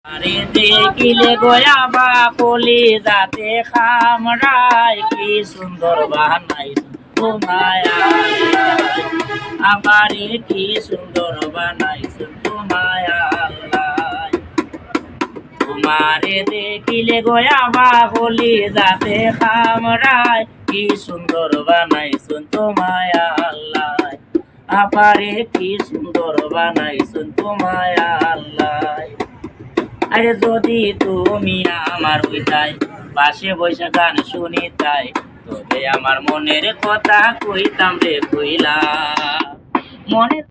আরে দেখিলে গোয়া বা কলি যাতে খামরাই কি সুন্দর বানাইছো তোমায় আল্লাহ। আমারে কি সুন্দর বানাইছো তোমায় আল্লাহ। তোমারে দেখিলে গোয়া বা কলি যাতে খামরাই কি সুন্দর বানাইছো তোমায় আল্লাহ। আমারে কি সুন্দর বানাইছো তোমায় আল্লাহ। আরে যদি তুমি আমার হইতাই পাশে বসে গান শুনিতাই তবে আমার মনের কথা কইতাম রে কইলা। মনের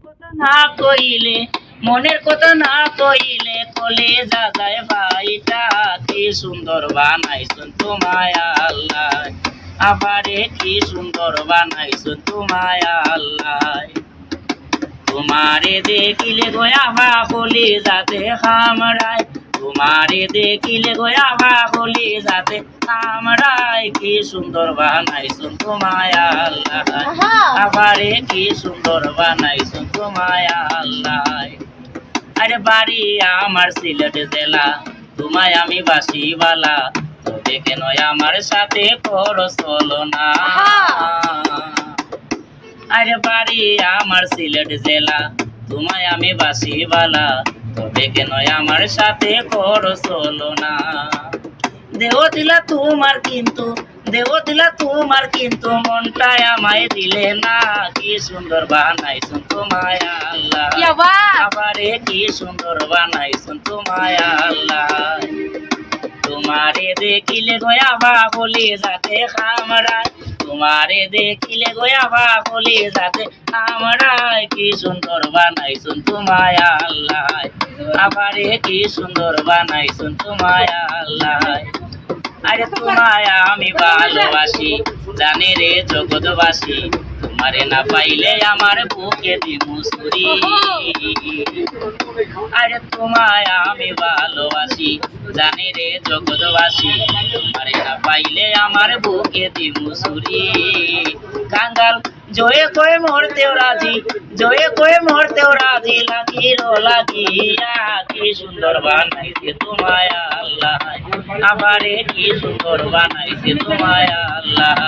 কথা না কইলে কলে যা যায় ভাইটা কি সুন্দর বানাইছুন তোমায় আল্লাহ। আবারে কি সুন্দর বানাইছুন তোমায় আল্লাহ। তোমারে দেখিলে গোয়া বা বলি যাতে খামরায় তোমারে দেখিলে গোয়া বা বলি যাতে খামরায় কি সুন্দর বানাইছুন তোমায় আল্লাহ। আবারে কি সুন্দর বানাইছুন তোমায় আল্লাহ। আরে বাড়ি আমার সিলেট জেলা তোমায় আমি বাসিবালা তবে কেন আমার সাথে করো চলো না। আরে বাড়ি আমার সিলেট জেলা তোমায় আমি বাসিবালা তবে কেন আমার সাথে করো চলো না। দেহ দিলা তোমার কিন্তু মনটায় আমায় দিলে না। কি সুন্দর বানাইছুন তোমায় আল্লাহ। আবারে কি সুন্দর বানাইছুন তোমায় আল্লাহ। তোমারে দেখিলে গোয়া বা বলি যাতে খামরায় তোমারে দেখিলে গোয়া বা বলি যাতে খামরায় কি সুন্দর বানাইছুন তোমায় আল্লাহ। আবারে কি সুন্দর বানাইছুন তোমায় আল্লাহ। আরে তোমায় আমি ভালোবাসি জানি রে জগৎবাসী তোমারে না পাইলে আমার বুকে দিমু ছুরি। আরে তোমায় আমি ভালোবাসি জানি রে জগৎবাসী তোমারে না পাইলে আমার বুকে দিমু ছুরি। কাঙ্গাল জয়ে কয়ে মরতেও রাজি লাগিয়া কি সুন্দর বানাইছে তোমায় আল্লাহ। আবারে কি সুন্দর বানাইছে তোমায় আল্লাহ।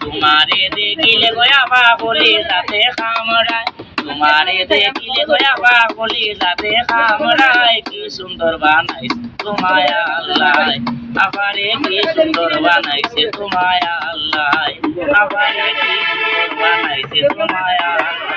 তোমারে দেখিলে গোয়া বা বলি যাতে খামরায় তোমারে দেখিলে গোয়া বা বলি যাতে খামরায় কি সুন্দর বানাইছে তোমায় আল্লাহ। আবারে কি সুন্দর বানাইছে তোমায় আল্লাহ। আবারে কি সুন্দর বানাইছে তোমায় আল্লাহ।